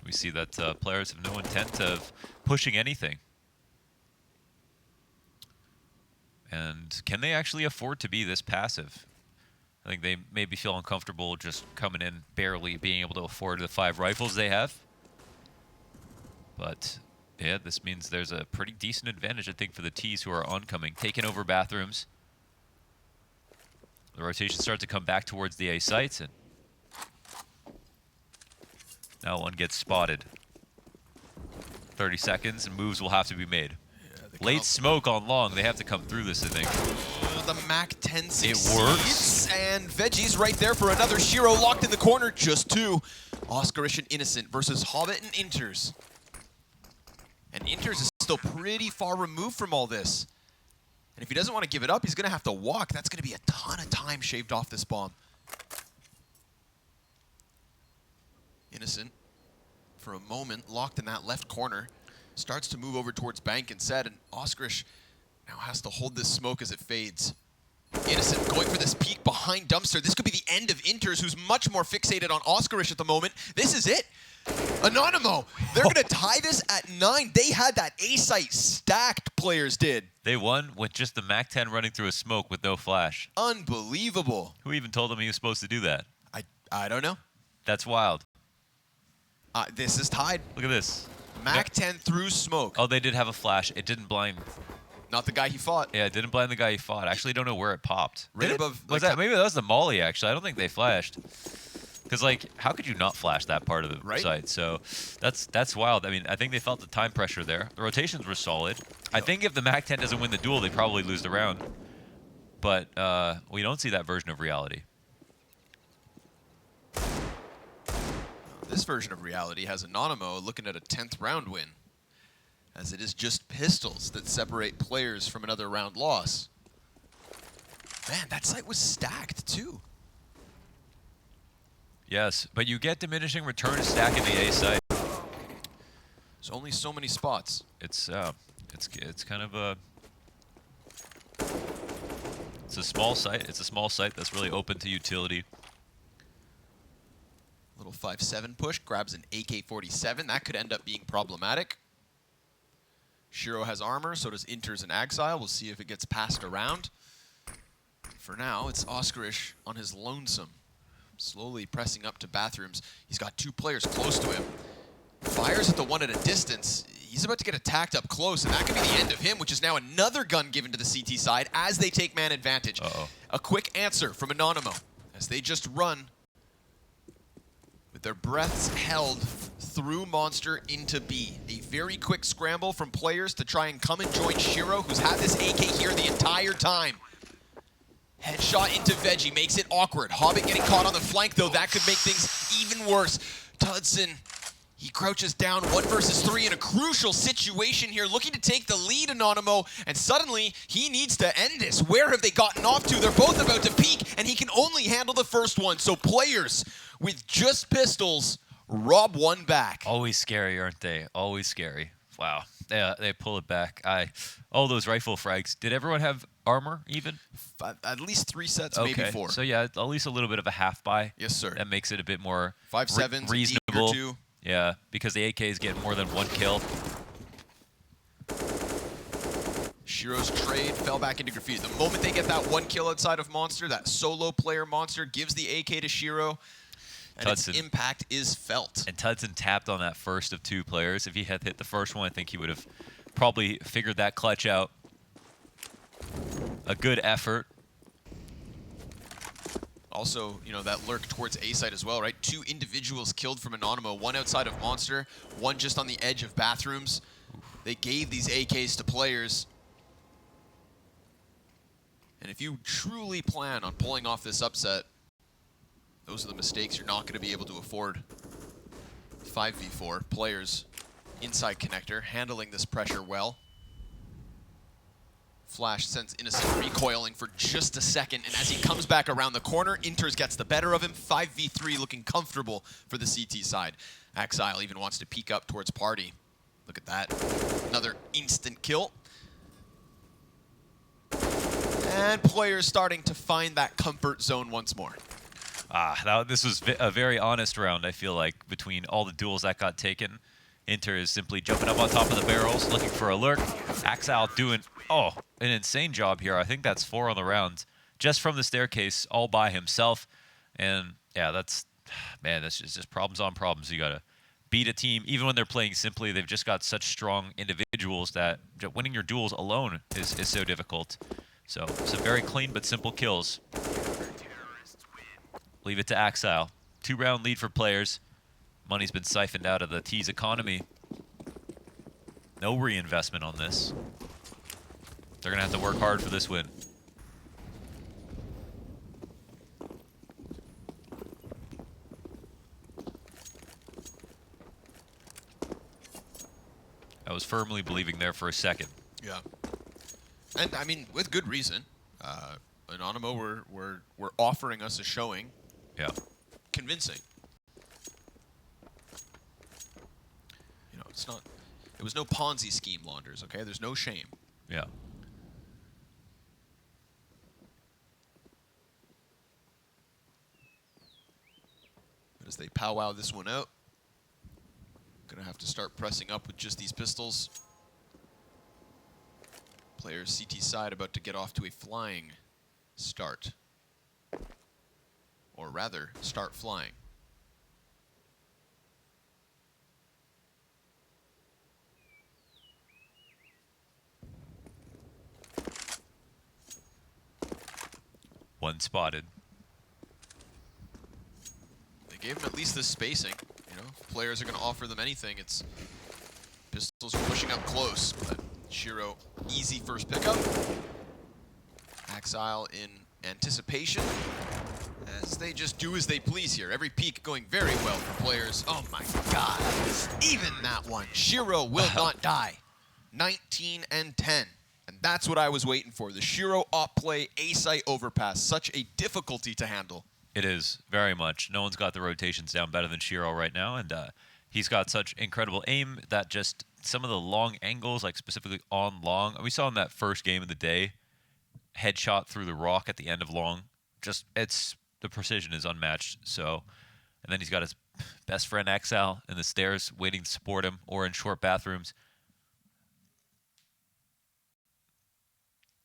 We see that players have no intent of pushing anything. And can they actually afford to be this passive? I think they maybe feel uncomfortable just coming in barely being able to afford the 5 rifles they have. But yeah, this means there's a pretty decent advantage, I think, for the Ts who are oncoming, taking over bathrooms. The rotation starts to come back towards the A sites, and now one gets spotted. 30 seconds, and moves will have to be made. Yeah, Late smoke on long. They have to come through this, I think. The Mac 10 succeeds. It works. And Vegi's right there for another Shiro locked in the corner. Just 2. Oskarish and Innocent versus HObbit and Inters. And Inters is still pretty far removed from all this. And if he doesn't want to give it up, he's going to have to walk. That's going to be a ton of time shaved off this bomb. Innocent, for a moment, locked in that left corner, starts to move over towards bank instead, and oskarish now has to hold this smoke as it fades. Innocent going for this peek behind Dumpster. This could be the end of Inters, who's much more fixated on oskarish at the moment. This is it. Anonymo, they're going to tie this at 9. They had that A site stacked, players did. They won with just the MAC-10 running through a smoke with no flash. Unbelievable. Who even told him he was supposed to do that? I don't know. That's wild. This is tied. Look at this. MAC-10 through smoke. Oh, they did have a flash. It didn't blind. Not the guy he fought. Yeah, it didn't blind the guy he fought. I actually don't know where it popped. Right Did above. it? Was that maybe that was the molly? Actually, I don't think they flashed. Because like, how could you not flash that part of the site? So that's wild. I mean, I think they felt the time pressure there. The rotations were solid. I think if the MAC-10 doesn't win the duel, they probably lose the round. But we don't see that version of reality. This version of reality has Anonymo looking at a 10th round win, as it is just pistols that separate players from another round loss. Man, that site was stacked too. Yes, but you get diminishing return stacking the A site. There's only so many spots. It's kind of a small site. It's a small site that's really open to utility. Little 5-7 push, grabs an AK-47. That could end up being problematic. Shiro has armor, so does Inters and Exile. We'll see if it gets passed around. For now, it's oskarish on his lonesome. Slowly pressing up to bathrooms. He's got 2 players close to him. Fires at the one at a distance. He's about to get attacked up close, and that could be the end of him, which is now another gun given to the CT side as they take man advantage. A quick answer from Anonymo as they just run with their breaths held through Monster into B. A very quick scramble from players to try and come and join Shiro, who's had this AK here the entire time. Headshot into Vegi makes it awkward. HObbit getting caught on the flank, though. That could make things even worse. tudsoN, he crouches down 1 versus 3 in a crucial situation here, looking to take the lead, Anonymo, and suddenly he needs to end this. Where have they gotten off to? They're both about to peak, and he can only handle the first one. So players with just pistols rob one back. Always scary, aren't they? Always scary. Wow. They pull it back. All those rifle frags. Did everyone have armor even? At least 3 sets, okay. maybe 4. So yeah, at least a little bit of a half buy. Yes, sir. That makes it a bit more 5.7s, reasonable. 2. Yeah, because the AK is getting more than 1 kill. Shiro's trade fell back into graffiti. The moment they get that 1 kill outside of Monster, that solo player Monster gives the AK to Shiro, and its impact is felt. And tudsoN tapped on that first of 2 players. If he had hit the first one, I think he would have probably figured that clutch out. A good effort. Also, you know, that lurk towards A site as well, right? 2 individuals killed from Anonymo, 1 outside of Monster, 1 just on the edge of bathrooms. They gave these AKs to players. And if you truly plan on pulling off this upset, those are the mistakes you're not going to be able to afford. 5v4, players inside connector, handling this pressure well. Flash sends Innocent recoiling for just a second, and as he comes back around the corner, Inters gets the better of him. 5v3 looking comfortable for the CT side. Exile even wants to peek up towards Party. Look at that. Another instant kill. And players starting to find that comfort zone once more. This was a very honest round, I feel like, between all the duels that got taken. Inter is simply jumping up on top of the barrels, looking for a lurk. Exile doing, an insane job here. I think that's 4 on the round, just from the staircase, all by himself. And yeah, that's just problems on problems. You gotta beat a team, even when they're playing simply. They've just got such strong individuals that winning your duels alone is so difficult. So some very clean but simple kills. Leave it to Exile. 2-round lead for players. Money's been siphoned out of the T's economy. No reinvestment on this. They're going to have to work hard for this win. I was firmly believing there for a second. Yeah. And, I mean, with good reason. Anonymo were offering us a showing. Yeah. Convincing. It's not. It was no Ponzi scheme, Launders. Okay, there's no shame. Yeah. As they powwow this one out, gonna have to start pressing up with just these pistols. Players CT side about to get off to a flying start. Or rather, start flying. One spotted. They gave him at least this spacing. You know, if players are going to offer them anything, it's pistols are pushing up close. But Shiro, easy first pickup. Axile in anticipation as they just do as they please here. Every peek going very well for players. Oh my god. Even that one. Shiro will not die. 19 and 10. And that's what I was waiting for. The Shiro op play A-site overpass. Such a difficulty to handle. It is, very much. No one's got the rotations down better than Shiro right now, and he's got such incredible aim that just some of the long angles, like specifically on long, we saw in that first game of the day, headshot through the rock at the end of long. Just, the precision is unmatched. So, and then he's got his best friend Exile in the stairs waiting to support him, or in short bathrooms.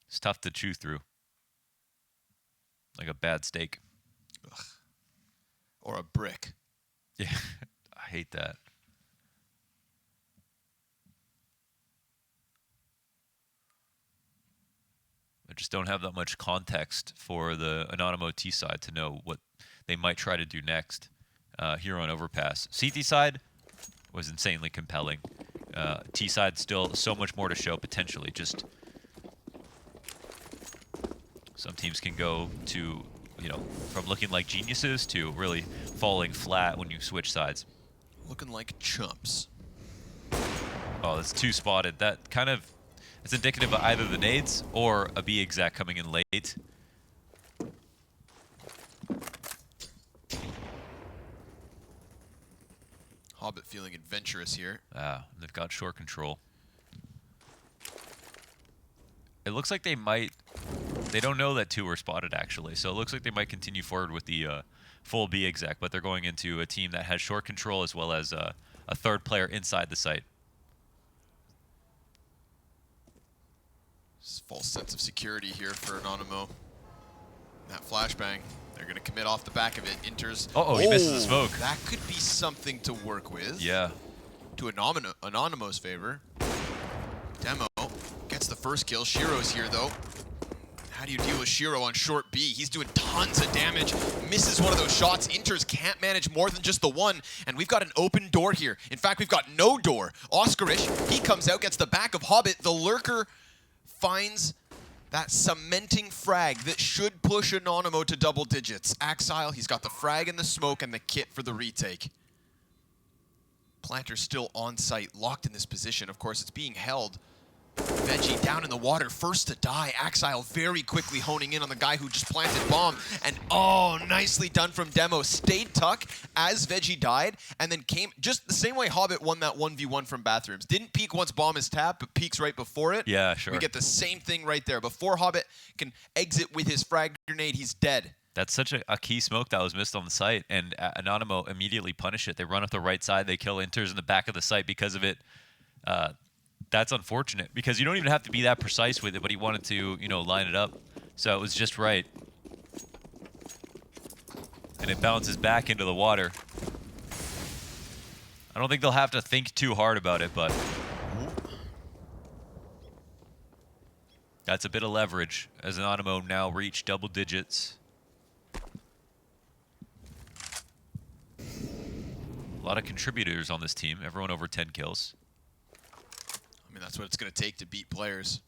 It's tough to chew through. Like a bad steak. Ugh. Or a brick. Yeah, I hate that. I just don't have that much context for the Anonymo T side to know what they might try to do next here on Overpass. CT side was insanely compelling. T side still so much more to show potentially. Just some teams can go to, you know, from looking like geniuses to really falling flat when you switch sides. Looking like chumps. Oh, that's two spotted. That kind of, it's indicative of either the nades or a B exec coming in late. HObbit feeling adventurous here. They've got short control. It looks like they might, they don't know that two were spotted actually, so it looks like they might continue forward with the full B exec, but they're going into a team that has short control as well as a third player inside the site. False sense of security here for Anonymo. That flashbang, they're going to commit off the back of it. Enters. Uh-oh, he misses the smoke. That could be something to work with. Yeah. To Anonymo's favor. Demo gets the first kill. Shiro's here, though. How do you deal with Shiro on short B? He's doing tons of damage. Misses one of those shots. Inters can't manage more than just the one. And we've got an open door here. In fact, we've got no door. Oskarish, he comes out, gets the back of HObbit. The lurker finds that cementing frag that should push Anonymo to double digits. Axile, he's got the frag and the smoke and the kit for the retake. Planter's still on site, locked in this position. Of course, it's being held. Vegi down in the water, first to die. Axile very quickly honing in on the guy who just planted bomb. And oh, nicely done from Demo. Stayed tuck as Vegi died, and then came just the same way HObbit won that 1v1 from bathrooms. Didn't peek once bomb is tapped, but peeks right before it. Yeah, sure. We get the same thing right there. Before HObbit can exit with his frag grenade, he's dead. That's such a key smoke that was missed on the site, and Anonymo immediately punish it. They run up the right side, they kill Inters in the back of the site because of it. That's unfortunate because you don't even have to be that precise with it, but he wanted to, you know, line it up. So it was just right. And it bounces back into the water. I don't think they'll have to think too hard about it, but that's a bit of leverage as Anonymo now reach double digits. A lot of contributors on this team, everyone over 10 kills. I mean, that's what it's going to take to beat players.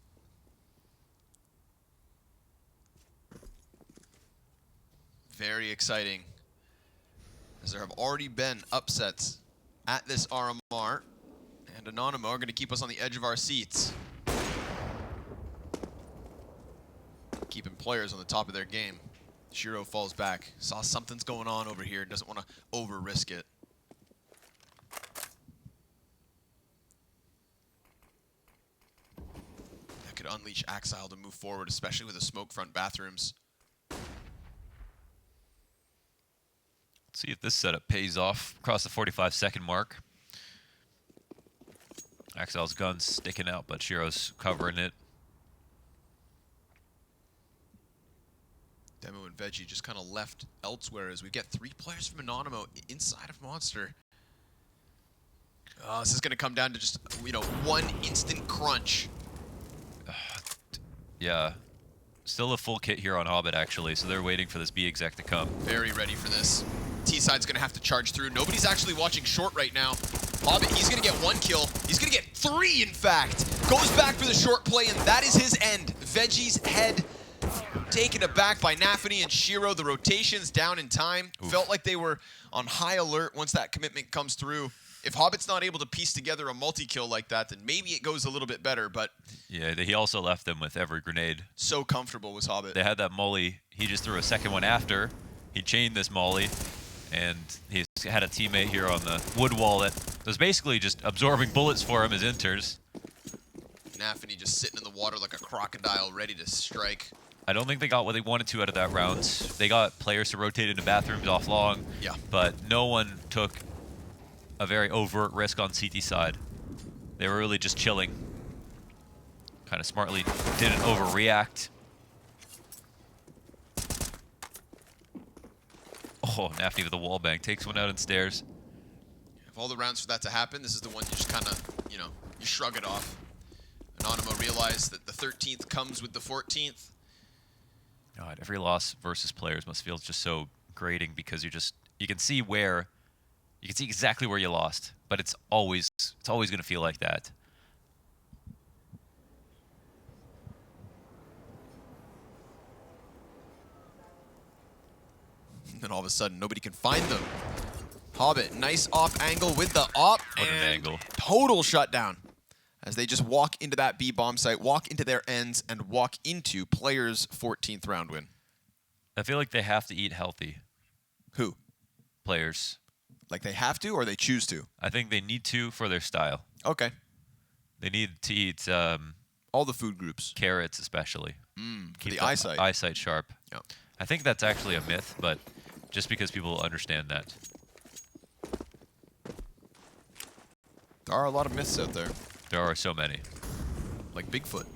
Very exciting, as there have already been upsets at this RMR, and Anonymo are going to keep us on the edge of our seats. Keeping players on the top of their game. Shiro falls back. Saw something's going on over here. Doesn't want to over-risk it. unleash Axile to move forward, especially with the smoke front bathrooms. Let's see if this setup pays off across the 45-second mark. Axile's gun's sticking out, but Shiro's covering it. Demo and Vegi just kind of left elsewhere as we get 3 players from Anonymo inside of Monster. This is going to come down to just, you know, one instant crunch. Yeah. Still a full kit here on HObbit, actually, so they're waiting for this B exec to come. Very ready for this. T-side's going to have to charge through. Nobody's actually watching short right now. HObbit, he's going to get 1 kill. He's going to get 3, in fact. Goes back for the short play, and that is his end. Vegi's head taken aback by nafany and Shiro. The rotations down in time. Oof. Felt like they were on high alert once that commitment comes through. If HObbit's not able to piece together a multi-kill like that, then maybe it goes a little bit better, but... Yeah, he also left them with every grenade. So comfortable was HObbit. They had that molly. He just threw a second one after. He chained this molly, and he's had a teammate here on the wood wall that was basically just absorbing bullets for him as enters. nafany just sitting in the water like a crocodile, ready to strike. I don't think they got what they wanted to out of that round. They got players to rotate into bathrooms off long, but no one took a very overt risk on CT side. They were really just chilling. Kind of smartly didn't overreact. Oh, nafany with the wall bang. Takes one out and stares. If all the rounds for that to happen, this is the one you just kind of, you know, you shrug it off. Anonymo realized that the 13th comes with the 14th. God, every loss versus players must feel just so grating because you can see where, you can see exactly where you lost, but it's always going to feel like that. And then all of a sudden, nobody can find them. HObbit, nice off angle with the op. What an angle. Total shutdown. As they just walk into that B bomb site, walk into their ends, and walk into players' 14th round win. I feel like they have to eat healthy. Who? Players. Like they have to or they choose to? I think they need to for their style. Okay. They need to eat all the food groups. Carrots especially. For the eyesight. Eyesight sharp. Yep. I think that's actually a myth, but just because people understand that. There are a lot of myths out there. There are so many. Like Bigfoot.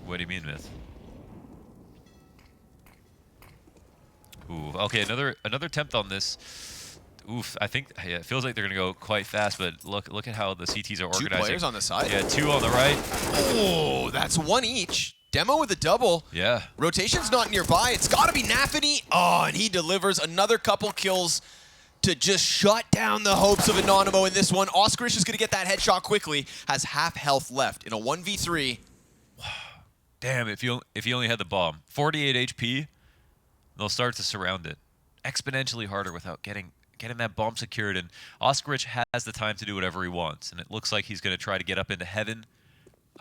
What do you mean, myth? Ooh, okay, another attempt on this. Oof, I think it feels like they're gonna go quite fast, but look at how the CTs are organizing. 2 players on the side. Yeah, 2 on the right. Oh, that's 1 each. Demo with a double. Yeah. Rotation's not nearby. It's got to be nafany. Oh, and he delivers another couple kills to just shut down the hopes of Anonymo in this one. Oskarish is going to get that headshot quickly. Has half health left in a 1v3. Damn, if you only had the bomb. 48 HP, they'll start to surround it. Exponentially harder without getting that bomb secured. And Oskarish has the time to do whatever he wants. And it looks like he's going to try to get up into heaven.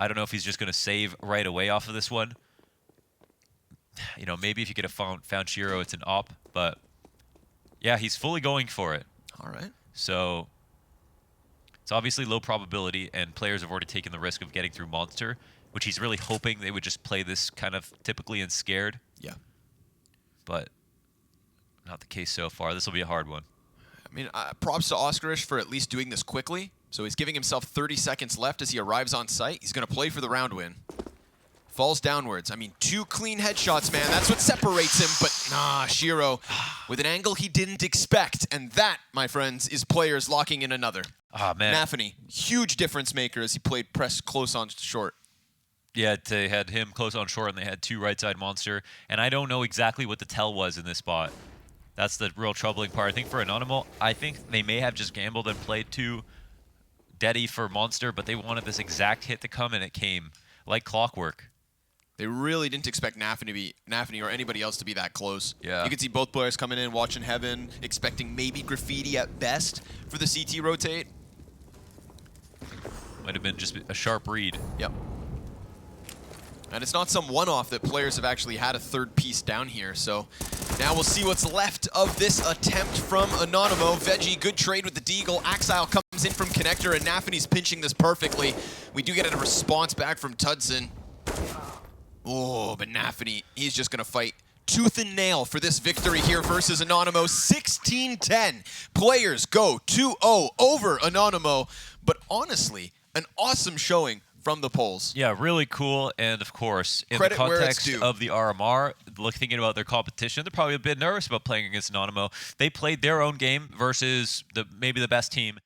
I don't know if he's just going to save right away off of this one. You know, maybe if you could have found Shiro, it's an op. But yeah, he's fully going for it. All right. So it's obviously low probability, and players have already taken the risk of getting through Monster, which he's really hoping they would just play this kind of typically and scared. Yeah. But not the case so far. This will be a hard one. I mean, props to Oskarish for at least doing this quickly. So he's giving himself 30 seconds left as he arrives on site. He's going to play for the round win. Falls downwards. I mean, 2 clean headshots, man. That's what separates him. But nah, Shiro with an angle he didn't expect. And that, my friends, is players locking in another. Ah, man. nafany, huge difference maker as he played press close on short. Yeah, they had him close on short, and they had 2 right side Monster. And I don't know exactly what the tell was in this spot. That's the real troubling part. I think for Anonymo, I think they may have just gambled and played 2 deady for Monster, but they wanted this exact hit to come, and it came like clockwork. They really didn't expect nafany or anybody else to be that close. Yeah. You could see both players coming in, watching heaven, expecting maybe graffiti at best for the CT rotate. Might have been just a sharp read. Yep. And it's not some one-off that players have actually had a 3rd piece down here, so now we'll see what's left of this attempt from Anonymo. Vegi, good trade with the deagle. Axile comes comes in from Connector, and nafany's pinching this perfectly. We do get a response back from tudsoN. Oh, but nafany, he's just going to fight tooth and nail for this victory here versus Anonymo. 16-10. Players go 2-0 over Anonymo. But honestly, an awesome showing from the polls. Yeah, really cool. And of course, in Credit the where it's context due. of the RMR, thinking about their competition, they're probably a bit nervous about playing against Anonymo. They played their own game versus maybe the best team.